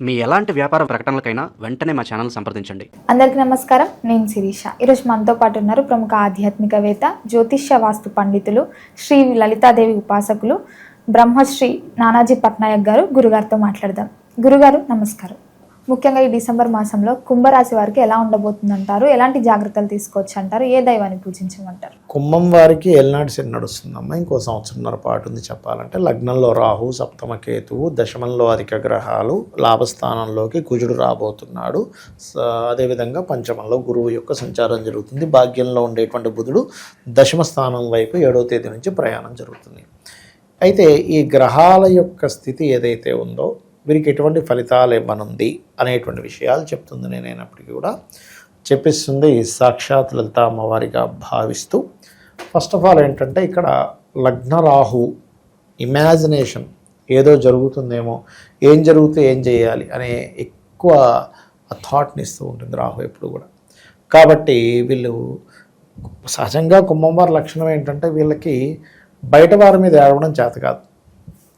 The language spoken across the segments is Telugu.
మీ ఎలాంటి వ్యాపార ప్రకటనలకైనా వెంటనే మా ఛానల్ సంప్రదించండి. అందరికీ నమస్కారం. నేను శిరీష. ఈరోజు మనతో పాటు ఉన్నారు ప్రముఖ ఆధ్యాత్మికవేత్త, జ్యోతిష్య వాస్తు పండితులు, శ్రీ లలితాదేవి ఉపాసకులు, బ్రహ్మశ్రీ నానాజీ పట్నాయక్ గారు. గురుగారితో మాట్లాడదాం. గురుగారు నమస్కారం. ముఖ్యంగా ఈ డిసెంబర్ మాసంలో కుంభరాశి వారికి ఎలా ఉండబోతుందంటారు? ఎలాంటి జాగ్రత్తలు తీసుకోవచ్చు అంటారు? ఏ దైవాన్ని పూజించమంటారు? కుంభం వారికి ఏలినాటి శని నడుస్తుందమ్మా. ఇంకో సంవత్సరంన్నర పాటు ఉంది చెప్పాలంటే. లగ్నంలో రాహు, సప్తమ కేతువు, దశమంలో అధిక గ్రహాలు, లాభస్థానంలోకి కుజుడు రాబోతున్నాడు. అదేవిధంగా పంచమంలో గురువు యొక్క సంచారం జరుగుతుంది. భాగ్యంలో ఉండేటువంటి బుధుడు దశమ స్థానం వైపు 7వ తేదీ నుంచి ప్రయాణం జరుగుతుంది. అయితే ఈ గ్రహాల యొక్క స్థితి ఏదైతే ఉందో వీరికి ఎటువంటి ఫలితాలు ఇవ్వనుంది అనేటువంటి విషయాలు చెప్తుంది. నేనైనప్పటికీ కూడా చెప్పిస్తుంది సాక్షాత్ లలిత అమ్మవారిగా భావిస్తూ. ఫస్ట్ ఆఫ్ ఆల్ ఏంటంటే ఇక్కడ లగ్న రాహు ఇమాజినేషన్ ఏదో జరుగుతుందేమో, ఏం జరిగితే ఏం చేయాలి అనే ఎక్కువ థాట్ని ఇస్తూ ఉంటుంది రాహు ఎప్పుడు కూడా. కాబట్టి వీళ్ళు సహజంగా కుంభంవారి లక్షణం ఏంటంటే వీళ్ళకి బయట వారి మీద ఏడవడం చేత కాదు.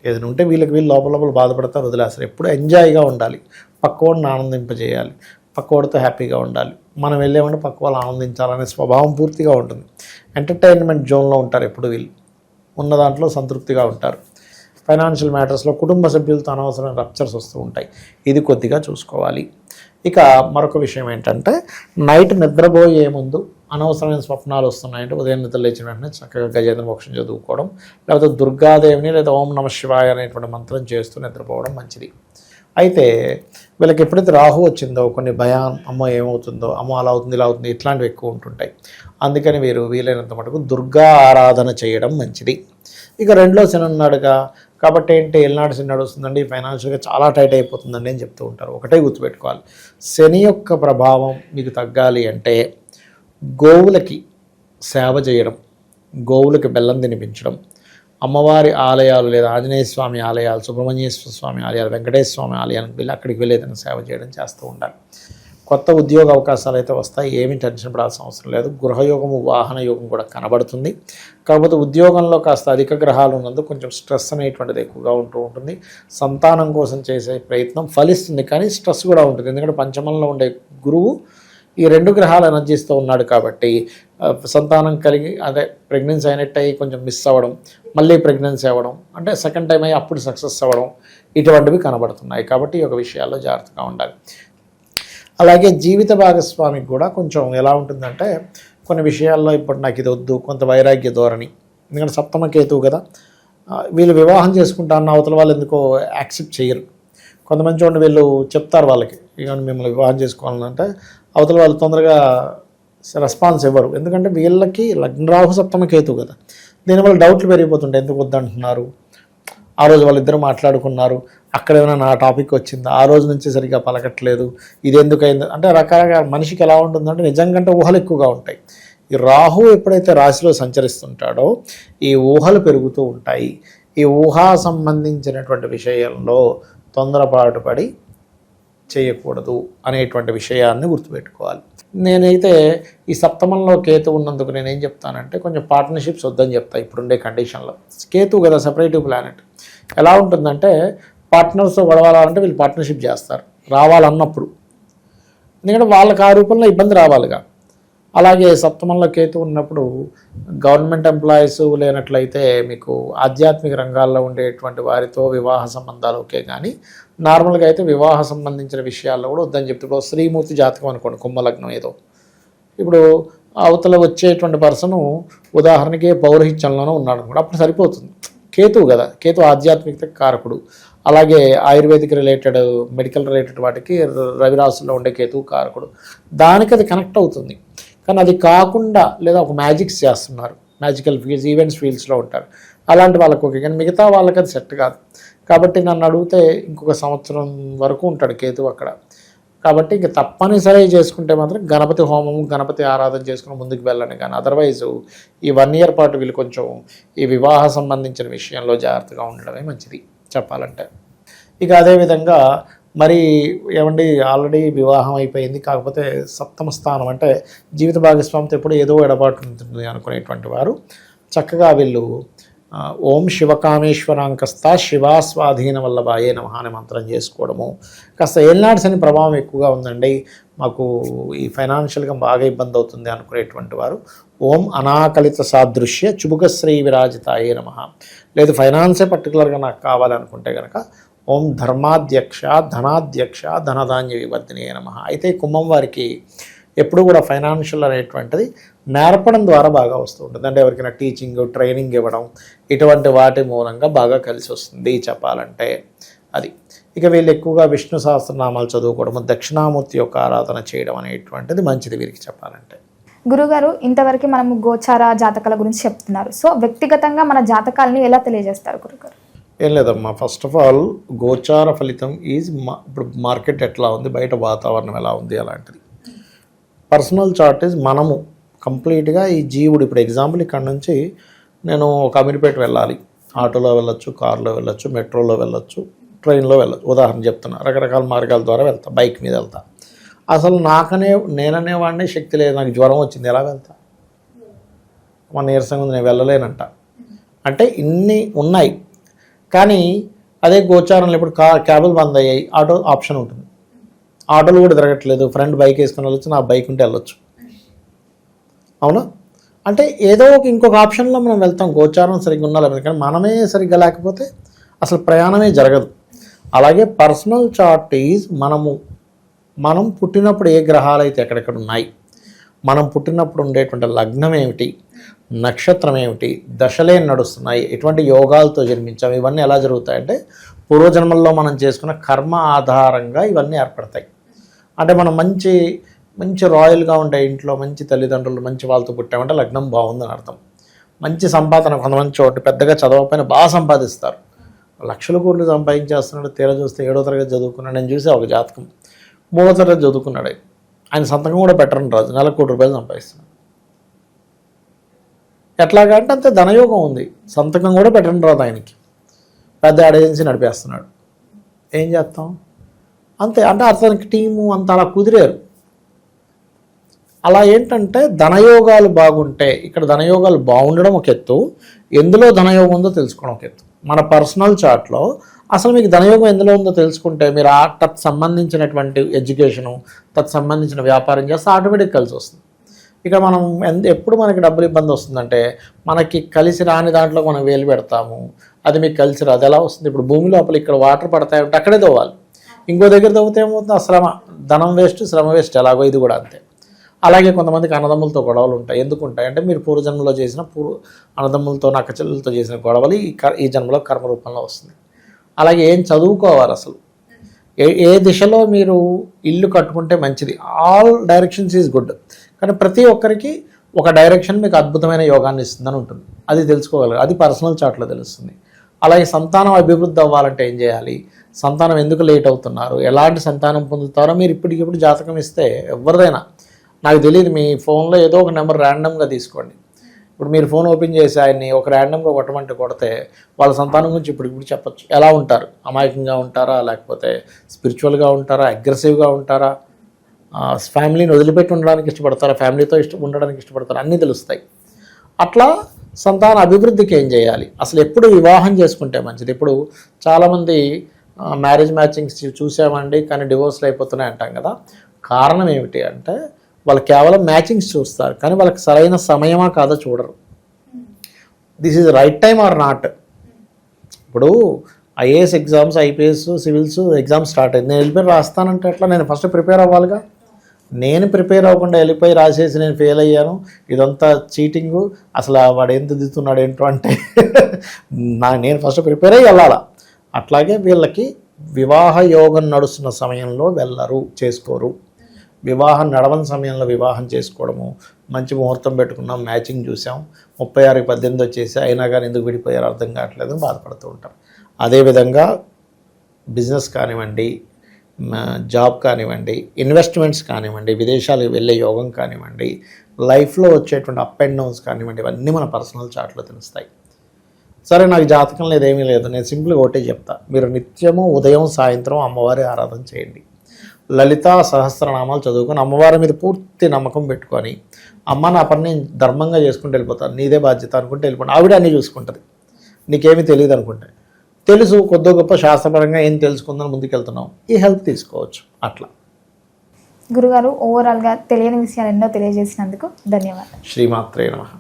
ఏదైనా ఉంటే వీళ్ళు లోపల బాధపడతారు, వదిలేస్తారు. ఎప్పుడు ఎంజాయ్గా ఉండాలి, పక్కవాడిని ఆనందింపజేయాలి, పక్కవాడితో హ్యాపీగా ఉండాలి. మనం వెళ్ళామంటే పక్క వాళ్ళు ఆనందించాలనే స్వభావం పూర్తిగా ఉంటుంది. ఎంటర్టైన్మెంట్ జోన్లో ఉంటారు ఎప్పుడు వీళ్ళు. ఉన్న దాంట్లో సంతృప్తిగా ఉంటారు. ఫైనాన్షియల్ మ్యాటర్స్లో కుటుంబ సభ్యులతో అనవసరమైన రప్చర్స్ వస్తూ ఉంటాయి. ఇది కొద్దిగా చూసుకోవాలి. ఇక మరొక విషయం ఏంటంటే నైట్ నిద్రపోయే ముందు అనవసరమైన స్వప్నాలు వస్తున్నాయంటే ఉదయం నిద్ర లేచిన వెంటనే చక్కగా గజేంద్ర మోక్షం చదువుకోవడం, లేకపోతే దుర్గాదేవిని లేదా ఓం నమ శివాయ అనేటువంటి మంత్రం చేస్తూ నిద్రపోవడం మంచిది. అయితే వీళ్ళకి ఎప్పుడైతే రాహు వచ్చిందో కొన్ని భయం, అమ్మ ఏమవుతుందో, అమ్మ అలా అవుతుంది ఇలా అవుతుంది, ఇట్లాంటివి ఎక్కువ ఉంటుంటాయి. అందుకని వీరు వీలైనంత మటుకు దుర్గా ఆరాధన చేయడం మంచిది. ఇక రెండో శని ఉన్నాడుగా కాబట్టి ఏంటి, ఏలినాటి శని నడుస్తుందండి, ఫైనాన్షియల్గా చాలా టైట్ అయిపోతుందండి అని చెప్తూ ఉంటారు. ఒకటే గుర్తుపెట్టుకోవాలి, శని యొక్క ప్రభావం మీకు తగ్గాలి అంటే గోవులకి సేవ చేయడం, గోవులకి బెల్లం తినిపించడం, అమ్మవారి ఆలయాలు లేదా ఆంజనేయ స్వామి ఆలయాలు, సుబ్రహ్మణ్యేశ్వర స్వామి ఆలయాలు, వెంకటేశ్వర స్వామి ఆలయాలకు వెళ్ళి అక్కడికి వెళ్ళి ఏదైనా సేవ చేయడం చేస్తూ ఉండాలి. కొత్త ఉద్యోగ అవకాశాలు అయితే వస్తాయి, ఏమీ టెన్షన్ పడాల్సిన అవసరం లేదు. గృహయోగము, వాహన యోగం కూడా కనబడుతుంది. కాకపోతే ఉద్యోగంలో కాస్త అధిక గ్రహాలు ఉన్నందుకు కొంచెం స్ట్రెస్ అనేటువంటిది ఎక్కువగా ఉంటూ ఉంటుంది. సంతానం కోసం చేసే ప్రయత్నం ఫలిస్తుంది, కానీ స్ట్రెస్ కూడా ఉంటుంది. ఎందుకంటే పంచమంలో ఉండే గురువు ఈ 2 గ్రహాల ఎనర్జీస్తో ఉన్నాడు కాబట్టి సంతానం కలిగి అదే ప్రెగ్నెన్సీ అయినట్టు అయ్యి కొంచెం మిస్ అవ్వడం, మళ్ళీ ప్రెగ్నెన్సీ అవ్వడం, అంటే సెకండ్ టైం అయ్యి అప్పుడు సక్సెస్ అవ్వడం, ఇటువంటివి కనబడుతున్నాయి. కాబట్టి ఈ యొక్క విషయాల్లో జాగ్రత్తగా ఉండాలి. అలాగే జీవిత భాగస్వామికి కూడా కొంచెం ఎలా ఉంటుందంటే కొన్ని విషయాల్లో ఇప్పుడు నాకు ఇది వద్దు, కొంత వైరాగ్య ధోరణి. ఎందుకంటే సప్తమ కేతువు కదా, వీళ్ళు వివాహం చేసుకుంటా అన్న అవతల వాళ్ళు ఎందుకో యాక్సెప్ట్ చేయరు. కొంతమంది చూడండి, వీళ్ళు చెప్తారు వాళ్ళకి ఇక మిమ్మల్ని వివాహం చేసుకోవాలంటే అవతల వాళ్ళు తొందరగా రెస్పాన్స్ ఇవ్వరు. ఎందుకంటే వీళ్ళకి లగ్నరాహు సప్తమ కేతువు కదా, దీనివల్ల డౌట్లు పెరిగిపోతుంటాయి. ఎందుకు వద్దంటున్నారు, ఆ రోజు వాళ్ళిద్దరూ మాట్లాడుకున్నారు, అక్కడ ఏమైనా నా టాపిక్ వచ్చిందా, ఆ రోజు నుంచి సరిగ్గా పలకట్లేదు, ఇది ఎందుకు అయింది అంటే రకరకాల. మనిషికి ఎలా ఉంటుందంటే నిజంగా ఊహలు ఎక్కువగా ఉంటాయి. ఈ రాహు ఎప్పుడైతే రాశిలో సంచరిస్తుంటాడో ఈ ఊహలు పెరుగుతూ ఉంటాయి. ఈ ఊహా సంబంధించినటువంటి విషయంలో తొందరపాటు పడి చేయకూడదు అనేటువంటి విషయాన్ని గుర్తుపెట్టుకోవాలి. నేనైతే ఈ సప్తమంలో కేతు ఉన్నందుకు నేనేం చెప్తానంటే కొంచెం పార్ట్నర్షిప్స్ వద్దని చెప్తాను ఇప్పుడుండే కండిషన్లో. కేతు కదా సెపరేటివ్ ప్లానెట్. ఎలా ఉంటుందంటే పార్ట్నర్స్తో గొడవాలంటే వీళ్ళు పార్ట్నర్షిప్ చేస్తారు రావాలన్నప్పుడు, ఎందుకంటే వాళ్ళకి ఆ రూపంలో ఇబ్బంది రావాలిగా. అలాగే సప్తమంలో కేతు ఉన్నప్పుడు గవర్నమెంట్ ఎంప్లాయీస్ లేనట్లయితే మీకు ఆధ్యాత్మిక రంగాల్లో ఉండేటువంటి వారితో వివాహ సంబంధాలు ఓకే, కానీ నార్మల్గా అయితే వివాహ సంబంధించిన విషయాల్లో కూడా వద్దని చెప్తే, ఇప్పుడు శ్రీమూర్తి జాతకం అనుకోండి, కుంభలగ్నం ఏదో, ఇప్పుడు అవతల వచ్చేటువంటి పర్సను ఉదాహరణకి పౌరహిత్యంలోనే ఉన్నాడు అనుకోండి, అప్పుడు సరిపోతుంది. కేతువు కదా, కేతు ఆధ్యాత్మికత కారకుడు. అలాగే ఆయుర్వేదిక్ రిలేటెడ్, మెడికల్ రిలేటెడ్ వాటికి రవిరాశుల్లో ఉండే కేతువు కారకుడు. దానికి అది కనెక్ట్ అవుతుంది. కానీ అది కాకుండా లేదా ఒక మ్యాజిక్స్ చేస్తున్నారు, మ్యాజికల్ ఫీల్డ్స్, ఈవెంట్స్ ఫీల్డ్స్లో ఉంటారు, అలాంటి వాళ్ళకు ఓకే, కానీ మిగతా వాళ్ళకి అది సెట్ కాదు. కాబట్టి నన్ను అడిగితే ఇంకొక సంవత్సరం వరకు ఉంటాడు కేతువు అక్కడ. కాబట్టి ఇంక తప్పనిసరి చేసుకుంటే మాత్రం గణపతి హోమము, గణపతి ఆరాధన చేసుకుని ముందుకు వెళ్ళండి. కానీ అదర్వైజ్ ఈ 1 ఇయర్ పాటు వీళ్ళు కొంచెం ఈ వివాహ సంబంధించిన విషయంలో జాగ్రత్తగా ఉండడమే మంచిది చెప్పాలంటే. ఇక అదేవిధంగా మరి ఏమండి ఆల్రెడీ వివాహం అయిపోయింది, కాకపోతే సప్తమ స్థానం అంటే జీవిత భాగస్వామితో ఎప్పుడు ఏదో ఎడబాటు ఉంటుంది అనుకునేటువంటి వారు చక్కగా వీళ్ళు ఓం శివకామేశ్వరాంకస్త శివా స్వాధీన వల్లభాయే నమః అనే మంత్రం చేసుకోవడము. కాస్త ఏలినాడు శని ప్రభావం ఎక్కువగా ఉందండి, మాకు ఈ ఫైనాన్షియల్గా బాగా ఇబ్బంది అవుతుంది అనుకునేటువంటి వారు ఓం అనాకలిత సాదృశ్య చుబుకశ్రీ విరాజితాయే నమః, లేదు ఫైనాన్సే పర్టికులర్గా నాకు కావాలనుకుంటే కనుక ఓం ధర్మాధ్యక్ష ధనాధ్యక్ష ధనధాన్య వివర్ధినియే నమః. అయితే కుంభం వారికి ఎప్పుడు కూడా ఫైనాన్షియల్ అనేటువంటిది నేర్పడం ద్వారా బాగా వస్తూ ఉంటుంది. అంటే ఎవరికైనా టీచింగ్ ట్రైనింగ్ ఇవ్వడం ఇటువంటి వాటి మూలంగా బాగా కలిసి వస్తుంది చెప్పాలంటే అది. ఇక వీళ్ళు ఎక్కువగా విష్ణు సహస్రనామాలు చదువుకోవడము, దక్షిణామూర్తి యొక్క ఆరాధన చేయడం అనేటువంటిది మంచిది వీరికి చెప్పాలంటే. గురుగారు, ఇంతవరకు మనము గోచార జాతకాల గురించి చెప్తున్నారు. సో వ్యక్తిగతంగా మన జాతకాలని ఎలా తెలియజేస్తారు గురుగారు? ఏం లేదమ్మా, ఫస్ట్ ఆఫ్ ఆల్ గోచార ఫలితం ఈజ్ ఇప్పుడు మార్కెట్ ఎట్లా ఉంది, బయట వాతావరణం ఎలా ఉంది అలాంటిది. పర్సనల్ చార్ట్ ఈజ్ మనము కంప్లీట్గా ఈ జీవుడు. ఇప్పుడు ఎగ్జాంపుల్ ఇక్కడ నుంచి నేను ఒక అమీర్పేట వెళ్ళాలి, ఆటోలో వెళ్ళొచ్చు, కారులో వెళ్ళొచ్చు, మెట్రోలో వెళ్ళొచ్చు, ట్రైన్లో వెళ్ళొచ్చు, ఉదాహరణ చెప్తున్నా. రకరకాల మార్గాల ద్వారా వెళ్తా, బైక్ మీద వెళ్తా. అసలు నేననేవాడినే శక్తి లేదు, నాకు జ్వరం వచ్చింది, ఎలా వెళ్తా? మన నీరసంగా ఉంది, నేను వెళ్ళలేనంట. అంటే ఇన్ని ఉన్నాయి. కానీ అదే గోచారంలో ఇప్పుడు క్యాబులు బంద్ అయ్యాయి, ఆటో ఆప్షన్ ఉంటుంది, ఆటోలు కూడా తిరగట్లేదు, ఫ్రెండ్ బైక్ వేసుకొని వెళ్ళొచ్చు, నా బైక్ ఉంటే వెళ్ళొచ్చు, అవునా? అంటే ఏదో ఇంకొక ఆప్షన్లో మనం వెళ్తాం, గోచారం సరిగ్గా ఉండాలి. కానీ మనమే సరిగ్గా లేకపోతే అసలు ప్రయాణమే జరగదు. అలాగే పర్సనల్ చార్ట్ ఈజ్ మనం పుట్టినప్పుడు ఏ గ్రహాలు అయితే ఎక్కడెక్కడ ఉన్నాయి, మనం పుట్టినప్పుడు ఉండేటువంటి లగ్నం ఏమిటి, నక్షత్రం ఏమిటి, దశలేం నడుస్తున్నాయి, ఎటువంటి యోగాలతో జన్మించాం, ఇవన్నీ ఎలా జరుగుతాయంటే పూర్వజన్మల్లో మనం చేసుకున్న కర్మ ఆధారంగా ఇవన్నీ ఏర్పడతాయి. అంటే మనం మంచి రాయల్గా ఉంటాయి ఇంట్లో, మంచి తల్లిదండ్రులు, మంచి వాళ్ళతో పుట్టామంటే లగ్నం బాగుందని అర్థం. మంచి సంపాదన, కొంతమంది చోటు పెద్దగా చదవకపోయినా బాగా సంపాదిస్తారు, లక్షల కోట్లు సంపాదించేస్తున్నాడు. తీరా చూస్తే 7వ తరగతి చదువుకున్నాడు. నేను చూసే ఒక జాతకం 3వ తరగతి చదువుకున్నాడు, ఆయన సంతకం కూడా పెట్టరని రాజు, నెలకు ₹1,00,00,000 సంపాదిస్తున్నాడు. ఎట్లాగా అంటే అంతే ధనయోగం ఉంది, సంతకం కూడా పెట్టరని రాదు ఆయనకి, పెద్ద ఏజెన్సీ నడిపేస్తున్నాడు. ఏం చేస్తాం అంతే. అంటే అతనికి టీము అంత అలా కుదిరారు. అలా ఏంటంటే ధనయోగాలు బాగుంటే, ఇక్కడ ధనయోగాలు బాగుండడం ఒక ఎత్తు, ఎందులో ధనయోగం ఉందో తెలుసుకోవడం ఒక ఎత్తు. మన పర్సనల్ చార్ట్లో అసలు మీకు ధనయోగం ఎందులో ఉందో తెలుసుకుంటే మీరు తత్ సంబంధించినటువంటి ఎడ్యుకేషను, తత్ సంబంధించిన వ్యాపారం చేస్తే ఆటోమేటిక్ కలిసి వస్తుంది. ఇక మనం ఎప్పుడు మనకి డబ్బులు ఇబ్బంది వస్తుందంటే మనకి కలిసి రాని దాంట్లో మనం వేలు పెడతాము, అది మీకు కలిసి రాదు. ఎలా వస్తుంది? ఇప్పుడు భూమి లోపల ఇక్కడ వాటర్ పడతాయంటే అక్కడే తవ్వాలి, ఇంకో దగ్గర తవ్వితే ఏమవుతుంది? శ్రమ, ధనం వేస్ట్, శ్రమ వేస్ట్. ఎలాగో ఇది కూడా అంతే. అలాగే కొంతమందికి అన్నదమ్ములతో గొడవలు ఉంటాయి. ఎందుకు ఉంటాయి అంటే మీరు పూర్వజన్మలో చేసిన అన్నదమ్ములతో నక్కచెల్లెలతో చేసిన గొడవలు ఈ జన్మలో కర్మ రూపంలో వస్తుంది. అలాగే ఏం చదువుకోవాలి, అసలు ఏ దిశలో మీరు ఇల్లు కట్టుకుంటే మంచిది, ఆల్ డైరెక్షన్స్ ఈజ్ గుడ్. కానీ ప్రతి ఒక్కరికి ఒక డైరెక్షన్ మీకు అద్భుతమైన యోగాన్ని ఇస్తుందని ఉంటుంది, అది తెలుసుకోగలరు, అది పర్సనల్ చార్ట్లో తెలుస్తుంది. అలాగే సంతానం అభివృద్ధి అవ్వాలంటే ఏం చేయాలి, సంతానం ఎందుకు లేట్ అవుతున్నారు, ఎలాంటి సంతానం పొందుతారో మీరు ఇప్పటికిప్పుడు జాతకం ఇస్తే ఎవరిదైనా, నాకు తెలియదు, మీ ఫోన్లో ఏదో ఒక నెంబర్ ర్యాండమ్గా తీసుకోండి. ఇప్పుడు మీరు ఫోన్ ఓపెన్ చేసి ఆయన్ని ఒక ర్యాండమ్గా కొట్టమంటే కొడితే వాళ్ళ సంతానం గురించి ఇప్పుడు చెప్పచ్చు. ఎలా ఉంటారు, అమాయకంగా ఉంటారా, లేకపోతే స్పిరిచువల్గా ఉంటారా, అగ్రెసివ్గా ఉంటారా, ఫ్యామిలీని వదిలిపెట్టి ఉండడానికి ఇష్టపడతారా, ఫ్యామిలీతో ఉండడానికి ఇష్టపడతారా, అన్నీ తెలుస్తాయి. అట్లా సంతాన అభివృద్ధికి ఏం చేయాలి, అసలు ఎప్పుడు వివాహం చేసుకుంటే మంచిది. ఇప్పుడు చాలామంది మ్యారేజ్ మ్యాచింగ్స్ చూసామండి కానీ డివోర్స్లు అయిపోతున్నాయి అంటాం కదా. కారణం ఏమిటి అంటే వాళ్ళు కేవలం మ్యాచింగ్స్ చూస్తారు, కానీ వాళ్ళకి సరైన సమయమా కాదో చూడరు. This is right time or not. ఇప్పుడు IAS exams, IPS, civils exams start అయింది, నేను వెళ్ళిపోయి రాస్తానంటే ఎట్లా? నేను ఫస్ట్ ప్రిపేర్ అవ్వాలిగా. నేను ప్రిపేర్ అవ్వకుండా వెళ్ళిపోయి రాసేసి నేను ఫెయిల్ అయ్యాను, ఇదంతా చీటింగు, అసలు వాడు ఏం దిద్దుతున్నాడు ఏంటో అంటే నేను ఫస్ట్ ప్రిపేర్ అయ్యి వెళ్ళాలా. అట్లాగే వీళ్ళకి వివాహ యోగం నడుస్తున్న సమయంలో వెళ్ళరు, చేసుకోరు. వివాహం నడవని సమయంలో వివాహం చేసుకోవడము, మంచి ముహూర్తం పెట్టుకున్నాం, మ్యాచింగ్ చూసాం, 36కి 18 వచ్చేసి అయినా కానీ ఎందుకు విడిపోయారు అర్థం కావట్లేదు బాధపడుతూ ఉంటాం. అదేవిధంగా బిజినెస్ కానివ్వండి, జాబ్ కానివ్వండి, ఇన్వెస్ట్మెంట్స్ కానివ్వండి, విదేశాలకు వెళ్ళే యోగం కానివ్వండి, లైఫ్లో వచ్చేటువంటి అప్ అండ్ డౌన్స్ కానివ్వండి, ఇవన్నీ మన పర్సనల్ చార్ట్లో తెలుస్తాయి. సరే నాకు జాతకం లేదు, ఏమీ లేదు, నేను సింపుల్గా ఒకటే చెప్తా, మీరు నిత్యము ఉదయం సాయంత్రం అమ్మవారి ఆరాధన చేయండి, లలితా సహస్రనామాలు చదువుకొని అమ్మవారి మీద పూర్తి నమ్మకం పెట్టుకొని, అమ్మ నా పని నేను ధర్మంగా చేసుకుంటూ వెళ్ళిపోతాను, నీదే బాధ్యత అనుకుంటే వెళ్ళిపోండి, ఆవిడ అన్నీ చూసుకుంటుంది. నీకేమీ తెలియదు అనుకుంటే, తెలుసు కొద్ది గొప్ప శాస్త్రపరంగా ఏం తెలుసుకుందని ముందుకెళ్తున్నావు, ఈ హెల్ప్ తీసుకోవచ్చు. అట్లా గురుగారు ఓవరాల్గా తెలియని విషయాలు ఎన్నో తెలియజేసినందుకు ధన్యవాదాలు. శ్రీమాత్రే నమః.